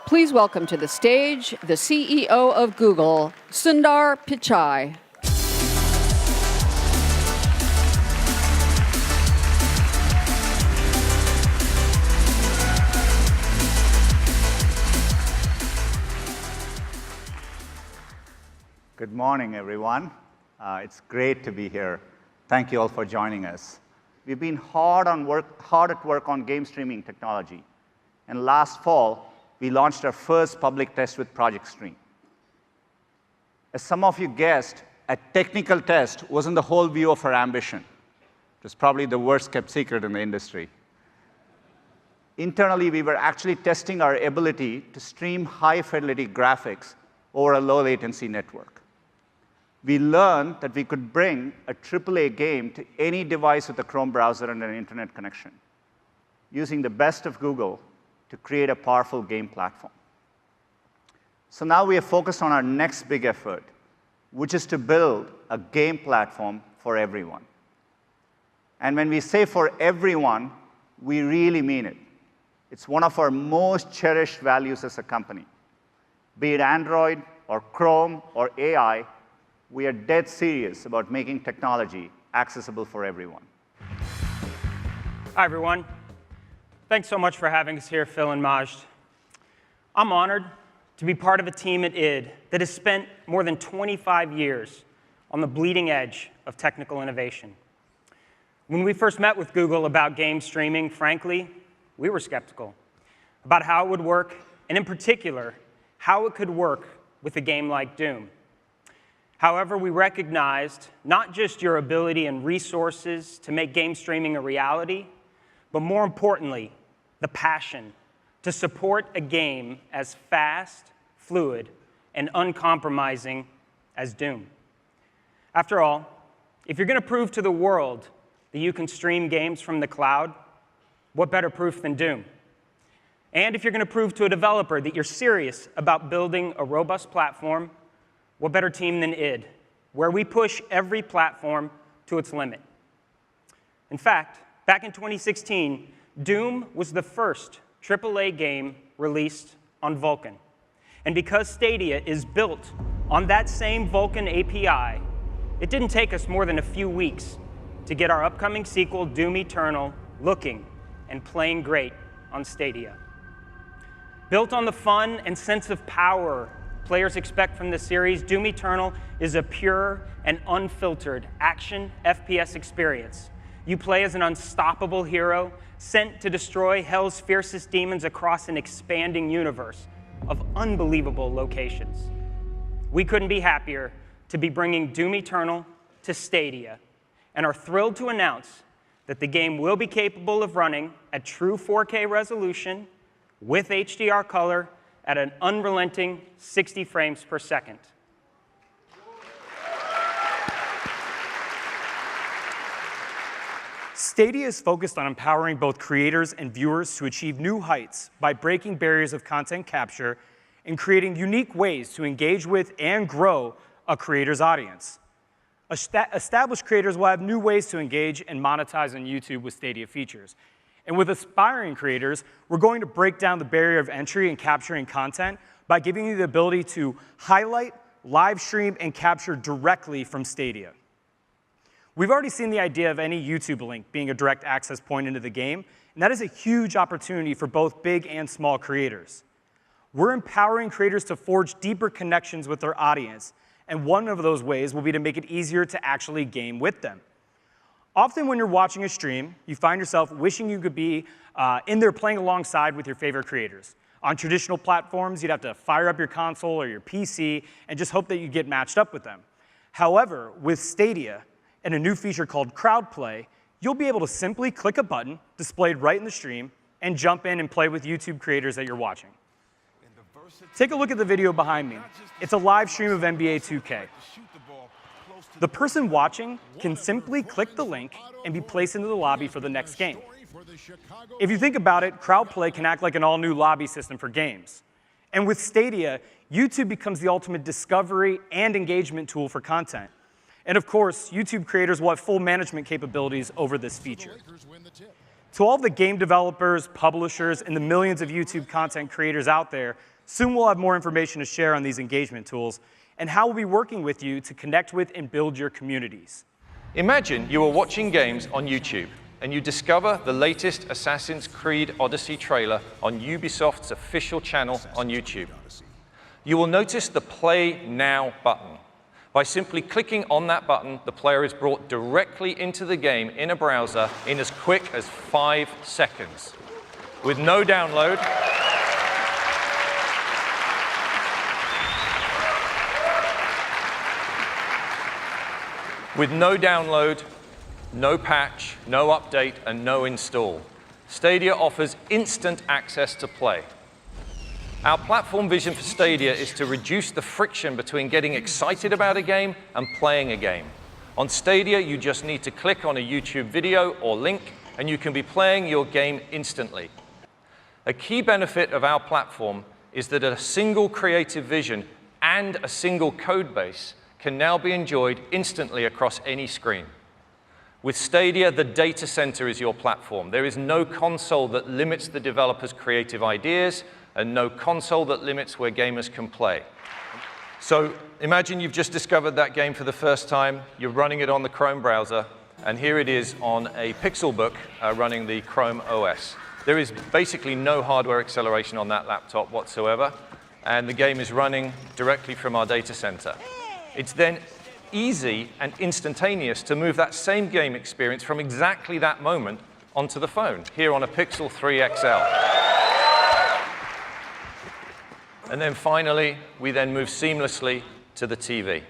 Please welcome to the stage the CEO of Google, Sundar Pichai. Good morning, everyone. It's great to be here. Thank you all for joining us. We've been hard at work on game streaming technology. And last fall, we launched our first public test with Project Stream. As some of you guessed, a technical test wasn't the whole view of our ambition. It was probably the worst kept secret in the industry. Internally, we were actually testing our ability to stream high-fidelity graphics over a low-latency network. We learned that we could bring a AAA game to any device with a Chrome browser and an internet connection, using the best of Google to create a powerful game platform. So now we are focused on our next big effort, which is to build a game platform for everyone. And when we say for everyone, we really mean it. It's one of our most cherished values as a company. Be it Android or Chrome or AI, we are dead serious about making technology accessible for everyone. Hi, everyone. Thanks so much for having us here, Phil and Majd. I'm honored to be part of a team at id that has spent more than 25 years on the bleeding edge of technical innovation. When we first met with Google about game streaming, frankly, we were skeptical about how it would work, and in particular, how it could work with a game like Doom. However, we recognized not just your ability and resources to make game streaming a reality, but more importantly, the passion to support a game as fast, fluid, and uncompromising as Doom. After all, if you're going to prove to the world that you can stream games from the cloud, what better proof than Doom? And if you're going to prove to a developer that you're serious about building a robust platform, what better team than id, where we push every platform to its limit? In fact, back in 2016, Doom was the first AAA game released on Vulkan. And because Stadia is built on that same Vulkan API, it didn't take us more than a few weeks to get our upcoming sequel, Doom Eternal, looking and playing great on Stadia. Built on the fun and sense of power players expect from the series, Doom Eternal is a pure and unfiltered action FPS experience. You play as an unstoppable hero sent to destroy hell's fiercest demons across an expanding universe of unbelievable locations. We couldn't be happier to be bringing Doom Eternal to Stadia, and are thrilled to announce that the game will be capable of running at true 4K resolution with HDR color at an unrelenting 60 frames per second. Stadia is focused on empowering both creators and viewers to achieve new heights by breaking barriers of content capture and creating unique ways to engage with and grow a creator's audience. Established creators will have new ways to engage and monetize on YouTube with Stadia features. And with aspiring creators, we're going to break down the barrier of entry in capturing content by giving you the ability to highlight, live stream, and capture directly from Stadia. We've already seen the idea of any YouTube link being a direct access point into the game, and that is a huge opportunity for both big and small creators. We're empowering creators to forge deeper connections with their audience, and one of those ways will be to make it easier to actually game with them. Often when you're watching a stream, you find yourself wishing you could be in there playing alongside with your favorite creators. On traditional platforms, you'd have to fire up your console or your PC and just hope that you get matched up with them. However, with Stadia and a new feature called crowd play, you'll be able to simply click a button displayed right in the stream and jump in and play with YouTube creators that you're watching. Take a look at the video behind me. It's a live stream of NBA 2K. The person watching can simply click the link and be placed into the lobby for the next game. If you think about it, crowd play can act like an all-new lobby system for games. And with Stadia, YouTube becomes the ultimate discovery and engagement tool for content. And of course, YouTube creators will have full management capabilities over this feature. To all the game developers, publishers, and the millions of YouTube content creators out there, soon we'll have more information to share on these engagement tools and how we'll be working with you to connect with and build your communities. Imagine you are watching games on YouTube and you discover the latest Assassin's Creed Odyssey trailer on Ubisoft's official channel on YouTube. You will notice the Play Now button. By simply clicking on that button, the player is brought directly into the game in a browser in as quick as 5 seconds. With no download, no patch, no update, and no install, Stadia offers instant access to play. Our platform vision for Stadia is to reduce the friction between getting excited about a game and playing a game. On Stadia, you just need to click on a YouTube video or link, and you can be playing your game instantly. A key benefit of our platform is that a single creative vision and a single code base can now be enjoyed instantly across any screen. With Stadia, the data center is your platform. There is no console that limits the developer's creative ideas, and no console that limits where gamers can play. So imagine you've just discovered that game for the first time, you're running it on the Chrome browser, and here it is on a Pixelbook running the Chrome OS. There is basically no hardware acceleration on that laptop whatsoever, and the game is running directly from our data center. It's then easy and instantaneous to move that same game experience from exactly that moment onto the phone, here on a Pixel 3 XL. And then finally, we then move seamlessly to the TV.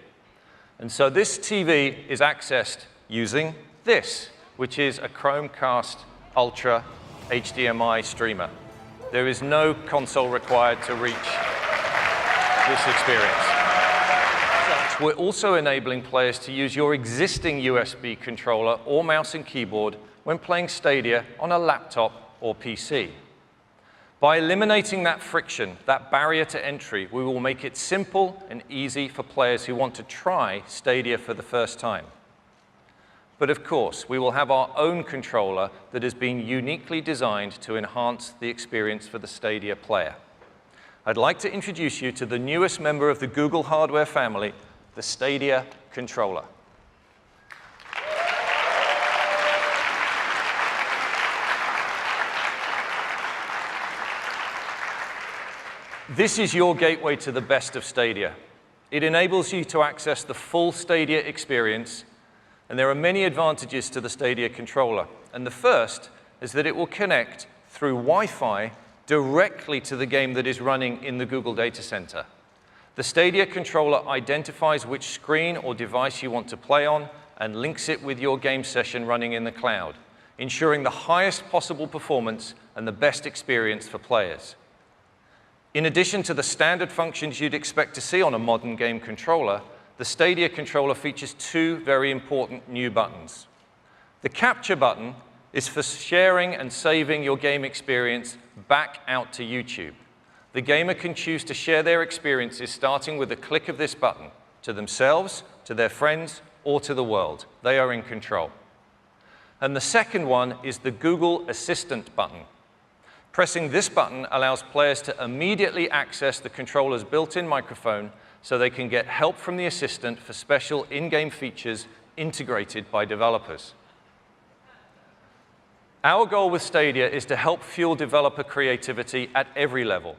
And so this TV is accessed using this, which is a Chromecast Ultra HDMI streamer. There is no console required to reach this experience. We're also enabling players to use your existing USB controller or mouse and keyboard when playing Stadia on a laptop or PC. By eliminating that friction, that barrier to entry, we will make it simple and easy for players who want to try Stadia for the first time. But of course, we will have our own controller that has been uniquely designed to enhance the experience for the Stadia player. I'd like to introduce you to the newest member of the Google hardware family, the Stadia controller. This is your gateway to the best of Stadia. It enables you to access the full Stadia experience, and there are many advantages to the Stadia controller. And the first is that it will connect through Wi-Fi directly to the game that is running in the Google data center. The Stadia controller identifies which screen or device you want to play on and links it with your game session running in the cloud, ensuring the highest possible performance and the best experience for players. In addition to the standard functions you'd expect to see on a modern game controller, the Stadia controller features 2 very important new buttons. The capture button is for sharing and saving your game experience back out to YouTube. The gamer can choose to share their experiences starting with a click of this button to themselves, to their friends, or to the world. They are in control. And the second one is the Google Assistant button. Pressing this button allows players to immediately access the controller's built-in microphone so they can get help from the assistant for special in-game features integrated by developers. Our goal with Stadia is to help fuel developer creativity at every level.